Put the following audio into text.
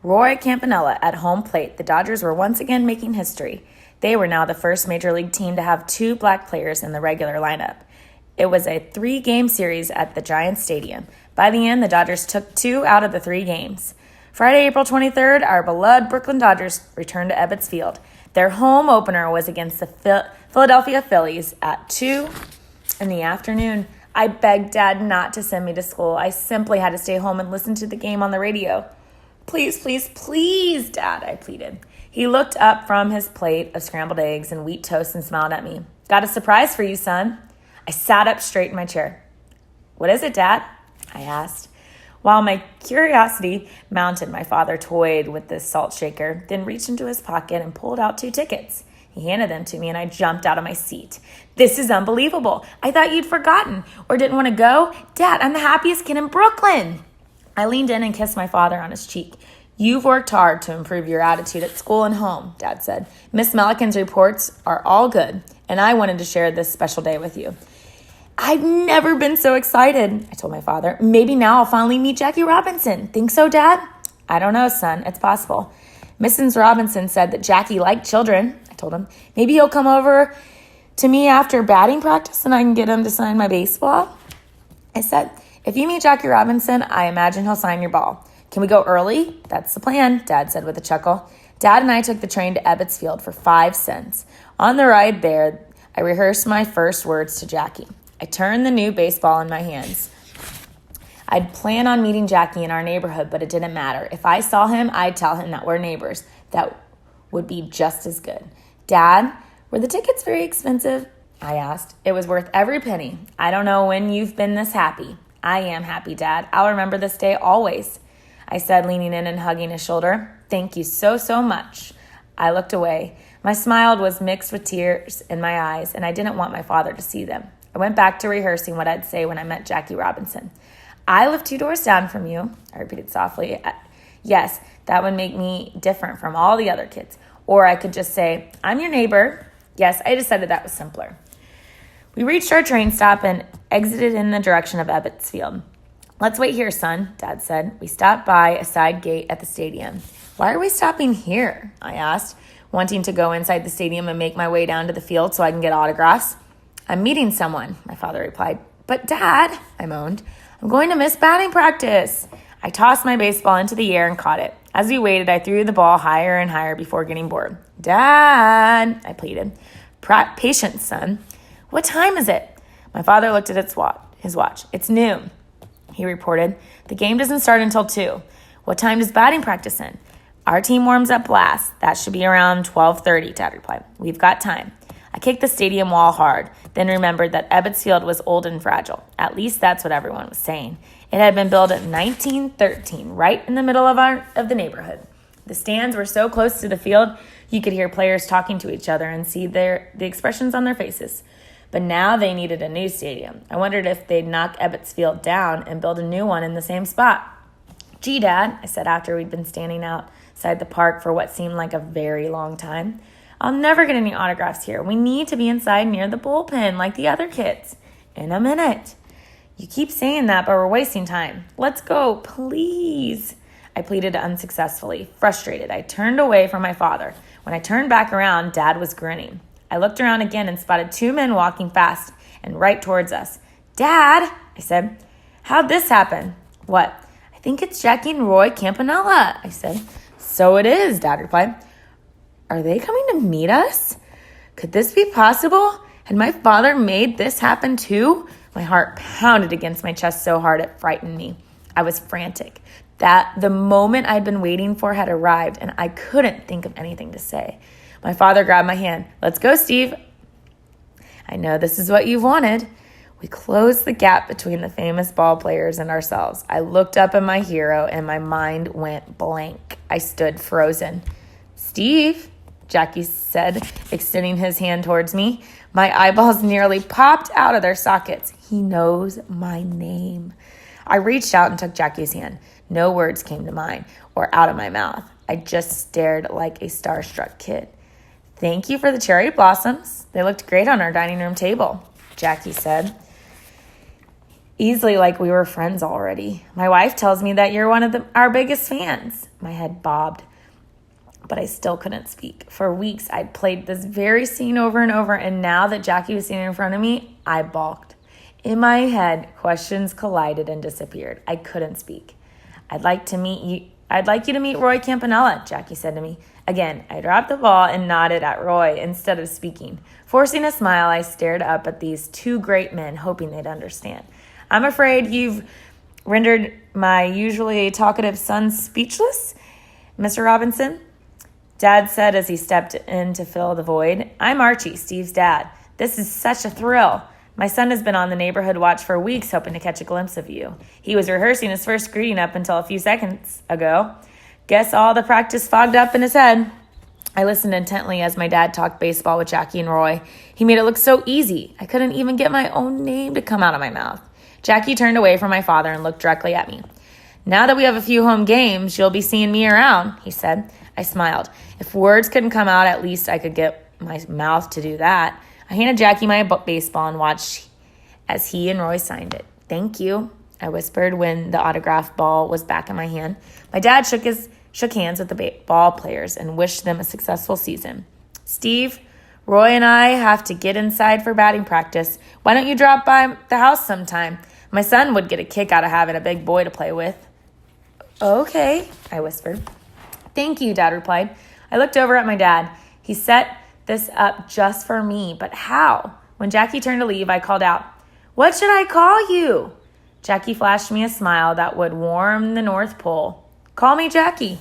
Roy Campanella at home plate. The Dodgers were once again making history. They were now the first major league team to have 2 black players in the regular lineup. It was a 3-game series at the Giants Stadium. By the end, the Dodgers took 2 out of the 3 games. Friday, April 23rd, our beloved Brooklyn Dodgers returned to Ebbets Field. Their home opener was against the Philadelphia Phillies at 2 in the afternoon. I begged Dad not to send me to school. I simply had to stay home and listen to the game on the radio. Please, please, please, Dad, I pleaded. He looked up from his plate of scrambled eggs and wheat toast and smiled at me. Got a surprise for you, son. I sat up straight in my chair. What is it, Dad? I asked. While my curiosity mounted, my father toyed with the salt shaker, then reached into his pocket and pulled out 2 tickets. He handed them to me, and I jumped out of my seat. This is unbelievable. I thought you'd forgotten or didn't want to go. Dad, I'm the happiest kid in Brooklyn. I leaned in and kissed my father on his cheek. You've worked hard to improve your attitude at school and home, Dad said. Miss Melican's reports are all good, and I wanted to share this special day with you. I've never been so excited, I told my father. Maybe now I'll finally meet Jackie Robinson. Think so, Dad? I don't know, son. It's possible. Mrs. Robinson said that Jackie liked children, I told him. Maybe he'll come over to me after batting practice and I can get him to sign my baseball. I said, if you meet Jackie Robinson, I imagine he'll sign your ball. Can we go early? That's the plan, Dad said with a chuckle. Dad and I took the train to Ebbets Field for 5 cents. On the ride there, I rehearsed my first words to Jackie. I turned the new baseball in my hands. I'd planned on meeting Jackie in our neighborhood, but it didn't matter. If I saw him, I'd tell him that we're neighbors. That would be just as good. Dad, were the tickets very expensive? I asked. It was worth every penny. I don't know when you've been this happy. I am happy, Dad. I'll remember this day always, I said, leaning in and hugging his shoulder. Thank you so, so much. I looked away. My smile was mixed with tears in my eyes, and I didn't want my father to see them. I went back to rehearsing what I'd say when I met Jackie Robinson. I live 2 doors down from you, I repeated softly. Yes, that would make me different from all the other kids. Or I could just say, I'm your neighbor. Yes, I decided that was simpler. We reached our train stop and exited in the direction of Ebbets Field. Let's wait here, son, Dad said. We stopped by a side gate at the stadium. Why are we stopping here? I asked, wanting to go inside the stadium and make my way down to the field so I can get autographs. I'm meeting someone, my father replied. But Dad, I moaned, I'm going to miss batting practice. I tossed my baseball into the air and caught it. As we waited, I threw the ball higher and higher before getting bored. Dad, I pleaded. Patience, son. What time is it? My father looked at his watch. It's noon, he reported. The game doesn't start until 2. What time does batting practice end? Our team warms up last. That should be around 12:30, Dad replied. We've got time. I kicked the stadium wall hard, then remembered that Ebbets Field was old and fragile. At least that's what everyone was saying. It had been built in 1913, right in the middle of the neighborhood. The stands were so close to the field, you could hear players talking to each other and see the expressions on their faces. But now they needed a new stadium. I wondered if they'd knock Ebbets Field down and build a new one in the same spot. Gee, Dad, I said after we'd been standing outside the park for what seemed like a very long time. I'll never get any autographs here. We need to be inside near the bullpen like the other kids. In a minute. You keep saying that, but we're wasting time. Let's go, please. I pleaded unsuccessfully. Frustrated, I turned away from my father. When I turned back around, Dad was grinning. I looked around again and spotted 2 men walking fast and right towards us. Dad, I said, how'd this happen? What? I think it's Jackie and Roy Campanella, I said. So it is, Dad replied. Are they coming to meet us? Could this be possible? Had my father made this happen too? My heart pounded against my chest so hard it frightened me. I was frantic. That the moment I'd been waiting for had arrived, and I couldn't think of anything to say. My father grabbed my hand. Let's go, Steve. I know this is what you've wanted. We closed the gap between the famous ball players and ourselves. I looked up at my hero, and my mind went blank. I stood frozen. Steve, Jackie said, extending his hand towards me. My eyeballs nearly popped out of their sockets. He knows my name. I reached out and took Jackie's hand. No words came to mind or out of my mouth. I just stared like a starstruck kid. Thank you for the cherry blossoms. They looked great on our dining room table, Jackie said. easily like we were friends already. My wife tells me that you're one of our biggest fans. My head bobbed, but I still couldn't speak. For weeks, I'd played this very scene over and over, and now that Jackie was standing in front of me, I balked. In my head, questions collided and disappeared. I couldn't speak. I'd like you to meet Roy Campanella, Jackie said to me. Again, I dropped the ball and nodded at Roy instead of speaking. Forcing a smile, I stared up at these two great men, hoping they'd understand. I'm afraid you've rendered my usually talkative son speechless, Mr. Robinson, Dad said as he stepped in to fill the void. I'm Archie, Steve's dad. This is such a thrill. My son has been on the neighborhood watch for weeks hoping to catch a glimpse of you. He was rehearsing his first greeting up until a few seconds ago. Guess all the practice fogged up in his head. I listened intently as my dad talked baseball with Jackie and Roy. He made it look so easy. I couldn't even get my own name to come out of my mouth. Jackie turned away from my father and looked directly at me. Now that we have a few home games, you'll be seeing me around, he said. I smiled. If words couldn't come out, at least I could get my mouth to do that. I handed Jackie my baseball and watched as he and Roy signed it. Thank you, I whispered when the autographed ball was back in my hand. My dad shook hands with the ball players and wished them a successful season. Steve, Roy and I have to get inside for batting practice. Why don't you drop by the house sometime? My son would get a kick out of having a big boy to play with. Okay, I whispered. Thank you, Dad replied. I looked over at my dad. He set this up just for me, but how? When Jackie turned to leave, I called out, What should I call you? Jackie flashed me a smile that would warm the North Pole. Call me Jackie.